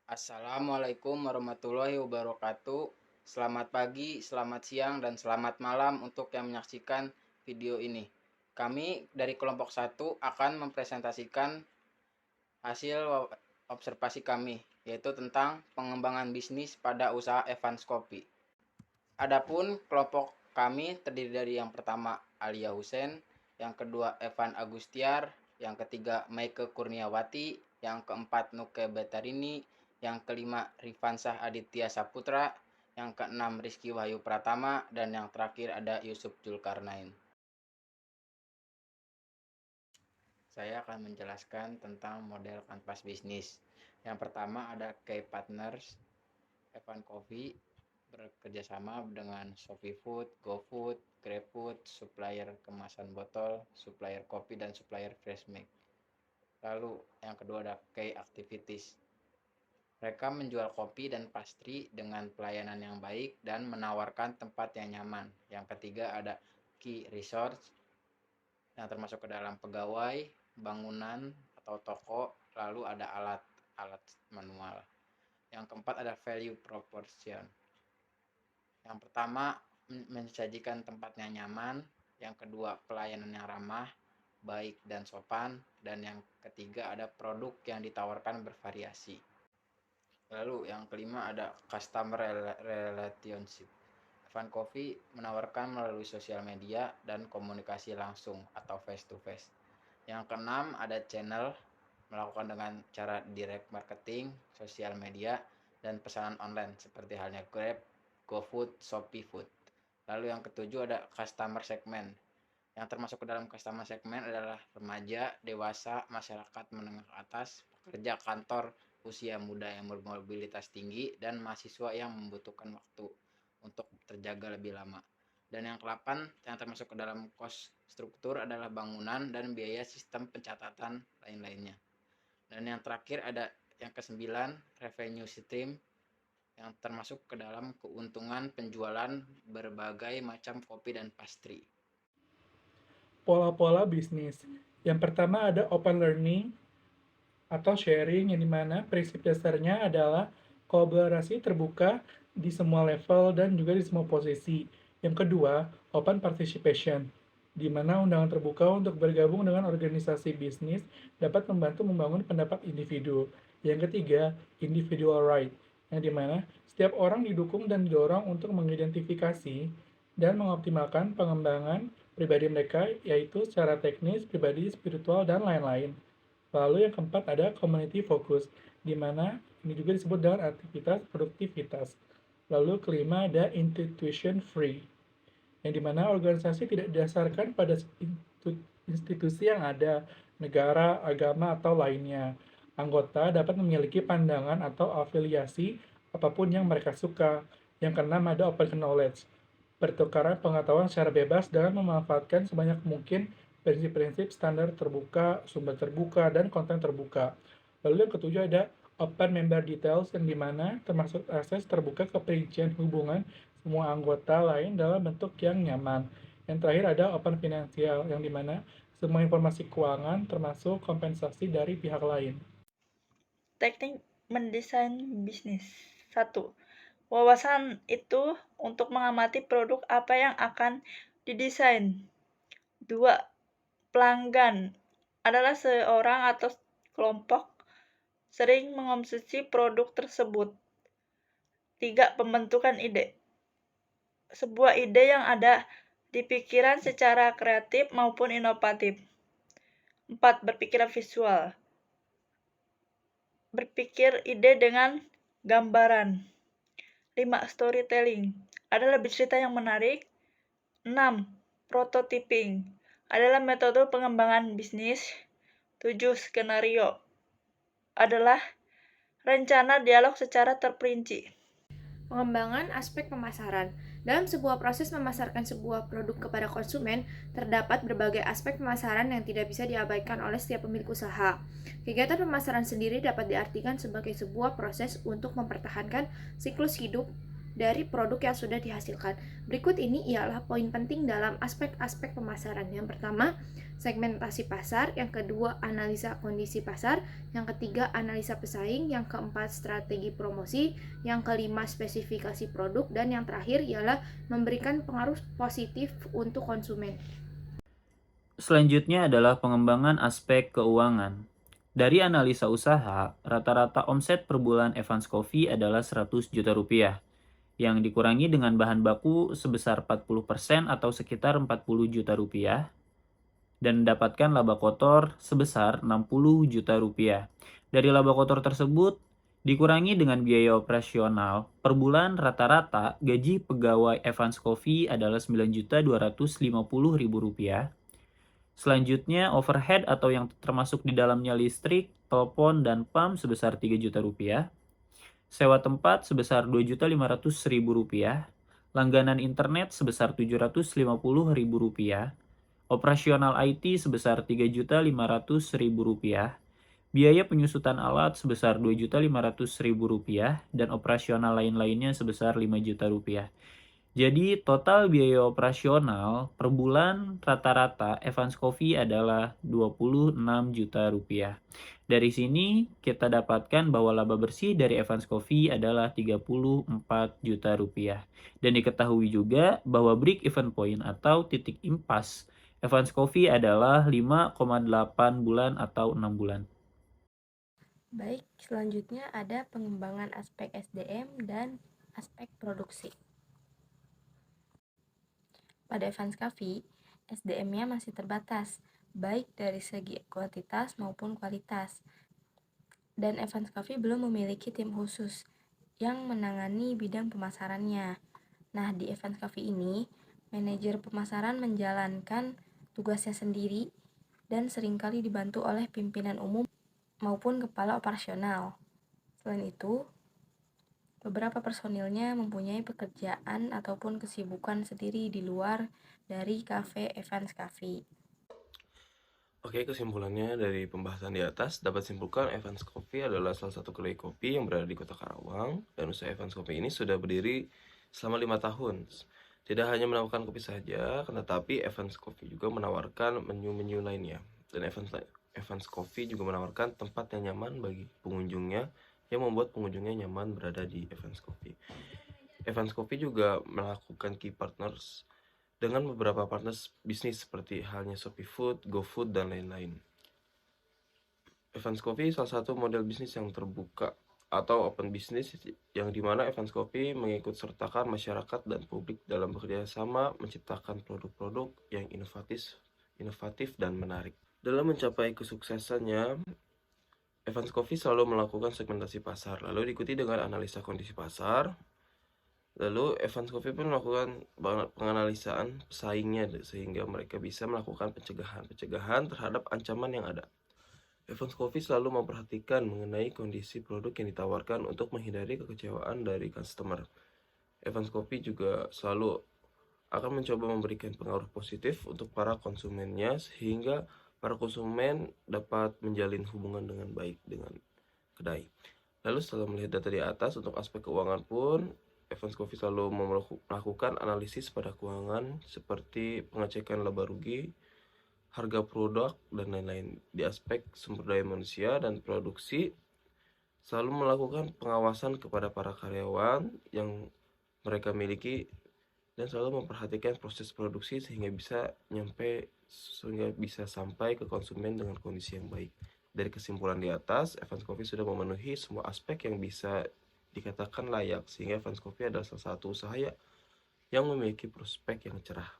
Assalamualaikum warahmatullahi wabarakatuh. Selamat pagi, selamat siang, dan selamat malam untuk yang menyaksikan video ini. Kami dari kelompok 1 akan mempresentasikan hasil observasi kami, yaitu tentang pengembangan bisnis pada usaha Evans Kopi. Adapun kelompok kami terdiri dari yang pertama Alia Hussein, yang kedua Evan Agustiar, yang ketiga Maike Kurniawati, yang keempat Nuke Betarini, yang kelima Rifansah Aditya Saputra, yang keenam Rizky Wahyu Pratama, dan yang terakhir ada Yusuf Zulkarnain. Saya akan menjelaskan tentang model kanvas bisnis. Yang pertama ada Key Partners, Evan Coffee bekerjasama dengan Shopee Food, GoFood, GrabFood, supplier kemasan botol, supplier kopi, dan supplier fresh milk. Lalu yang kedua ada Key Activities. Mereka menjual kopi dan pastry dengan pelayanan yang baik dan menawarkan tempat yang nyaman. Yang ketiga ada Key Resorts yang termasuk ke dalam pegawai, bangunan atau toko, lalu ada alat manual. Yang keempat ada Value Proportion. Yang pertama mensajikan tempatnya nyaman, yang kedua pelayanan yang ramah, baik dan sopan, dan yang ketiga ada produk yang ditawarkan bervariasi. Lalu yang kelima ada customer relationship. Evan Coffee menawarkan melalui sosial media dan komunikasi langsung atau face to face. Yang keenam ada channel, melakukan dengan cara direct marketing, sosial media, dan pesanan online seperti halnya Grab, GoFood, Shopee Food. Lalu yang ketujuh ada customer segment. Yang termasuk ke dalam customer segment adalah remaja, dewasa, masyarakat menengah ke atas, pekerja kantor, usia muda yang bermobilitas tinggi, dan mahasiswa yang membutuhkan waktu untuk terjaga lebih lama. Dan yang ke-8 yang termasuk ke dalam cost struktur adalah bangunan dan biaya sistem pencatatan lain-lainnya. Dan yang terakhir ada yang ke-9 revenue stream yang termasuk ke dalam keuntungan penjualan berbagai macam kopi dan pastry. Pola-pola bisnis. Yang pertama ada open learning atau sharing, yang dimana prinsip dasarnya adalah kolaborasi terbuka di semua level dan juga di semua posisi. Yang kedua, open participation, di mana undangan terbuka untuk bergabung dengan organisasi bisnis dapat membantu membangun pendapat individu. Yang ketiga, individual right, yang dimana setiap orang didukung dan didorong untuk mengidentifikasi dan mengoptimalkan pengembangan pribadi mereka, yaitu secara teknis, pribadi, spiritual, dan lain-lain. Lalu yang keempat ada community focus, di mana ini juga disebut dengan aktivitas produktivitas. Lalu kelima ada institution free, yang dimana organisasi tidak didasarkan pada institusi yang ada, negara, agama, atau lainnya. Anggota dapat memiliki pandangan atau afiliasi apapun yang mereka suka. Yang keenam ada open knowledge, pertukaran pengetahuan secara bebas dengan memanfaatkan sebanyak mungkin prinsip-prinsip standar terbuka, sumber terbuka, dan konten terbuka. Lalu yang ketujuh ada open member details, yang dimana termasuk akses terbuka ke perincian hubungan semua anggota lain dalam bentuk yang nyaman. Yang terakhir ada open finansial, yang dimana semua informasi keuangan termasuk kompensasi dari pihak lain. Teknik mendesain bisnis. 1. Wawasan itu untuk mengamati produk apa yang akan didesain. 2. Pelanggan adalah seorang atau kelompok sering mengonsumsi produk tersebut. 3. Pembentukan ide. Sebuah ide yang ada di pikiran secara kreatif maupun inovatif. 4. Berpikiran visual. Berpikir ide dengan gambaran. 5. Storytelling adalah bercerita yang menarik. 6. Prototyping adalah metode pengembangan bisnis. 7. Skenario adalah rencana dialog secara terperinci. Pengembangan aspek pemasaran. Dalam sebuah proses memasarkan sebuah produk kepada konsumen, terdapat berbagai aspek pemasaran yang tidak bisa diabaikan oleh setiap pemilik usaha. Kegiatan pemasaran sendiri dapat diartikan sebagai sebuah proses untuk mempertahankan siklus hidup dari produk yang sudah dihasilkan. Berikut ini ialah poin penting dalam aspek-aspek pemasaran. Yang pertama, segmentasi pasar. Yang kedua, analisa kondisi pasar. Yang ketiga, analisa pesaing. Yang keempat, strategi promosi. Yang kelima, spesifikasi produk. Dan yang terakhir ialah memberikan pengaruh positif untuk konsumen. Selanjutnya adalah pengembangan aspek keuangan. Dari analisa usaha, rata-rata omset per bulan Evans Coffee adalah 100 juta rupiah, yang dikurangi dengan bahan baku sebesar 40% atau sekitar 40 juta rupiah, dan mendapatkan laba kotor sebesar 60 juta rupiah. Dari laba kotor tersebut, dikurangi dengan biaya operasional, per bulan rata-rata gaji pegawai Evans Coffee adalah 9.250.000 rupiah. Selanjutnya, overhead atau yang termasuk di dalamnya listrik, telepon, dan PAM sebesar 3 juta rupiah. Sewa tempat sebesar 2.500.000 rupiah. Langganan internet sebesar 750.000 rupiah. Operasional IT sebesar 3.500.000 rupiah. Biaya penyusutan alat sebesar 2.500.000 rupiah. Dan operasional lain-lainnya sebesar 5 juta rupiah. Jadi total biaya operasional per bulan rata-rata Evans Coffee adalah 26 juta rupiah. Dari sini kita dapatkan bahwa laba bersih dari Evans Coffee adalah 34 juta rupiah. Dan diketahui juga bahwa break even point atau titik impas Evans Coffee adalah 5,8 bulan atau 6 bulan. Baik, selanjutnya ada pengembangan aspek SDM dan aspek produksi. Pada Evans Coffee, SDM-nya masih terbatas, baik dari segi kuantitas maupun kualitas. Dan Evans Coffee belum memiliki tim khusus yang menangani bidang pemasarannya. Nah, di Evans Coffee ini, manajer pemasaran menjalankan tugasnya sendiri dan seringkali dibantu oleh pimpinan umum maupun kepala operasional. Selain itu, beberapa personilnya mempunyai pekerjaan ataupun kesibukan sendiri di luar dari Cafe Evans Coffee. Oke, kesimpulannya dari pembahasan di atas dapat simpulkan Evans Coffee adalah salah satu kedai kopi yang berada di Kota Karawang, dan usaha Evans Coffee ini sudah berdiri selama 5 tahun. Tidak hanya menawarkan kopi saja, tetapi Evans Coffee juga menawarkan menu-menu lainnya. Dan Evans Coffee juga menawarkan tempat yang nyaman bagi pengunjungnya, yang membuat pengunjungnya nyaman berada di Evans Coffee. Evans Coffee juga melakukan key partners dengan beberapa partners bisnis seperti halnya Shopee Food, GoFood, dan lain-lain. Evans Coffee salah satu model bisnis yang terbuka atau open business, yang dimana Evans Coffee mengikut sertakan masyarakat dan publik dalam bekerja sama menciptakan produk-produk yang inovatif dan menarik. Dalam mencapai kesuksesannya, Evans Coffee selalu melakukan segmentasi pasar, lalu diikuti dengan analisa kondisi pasar. Lalu Evans Coffee pun melakukan penganalisaan pesaingnya sehingga mereka bisa melakukan pencegahan terhadap ancaman yang ada. Evans Coffee selalu memperhatikan mengenai kondisi produk yang ditawarkan untuk menghindari kekecewaan dari customer. Evans Coffee juga selalu akan mencoba memberikan pengaruh positif untuk para konsumennya sehingga para konsumen dapat menjalin hubungan dengan baik dengan kedai. Lalu setelah melihat data di atas untuk aspek keuangan pun, Evans Coffee selalu melakukan analisis pada keuangan seperti pengecekan laba rugi, harga produk, dan lain-lain. Di aspek sumber daya manusia dan produksi, selalu melakukan pengawasan kepada para karyawan yang mereka miliki dan selalu memperhatikan proses produksi sehingga bisa sampai ke konsumen dengan kondisi yang baik. Dari kesimpulan di atas, Evans Coffee sudah memenuhi semua aspek yang bisa dikatakan layak, sehingga Evans Coffee adalah salah satu usaha yang memiliki prospek yang cerah.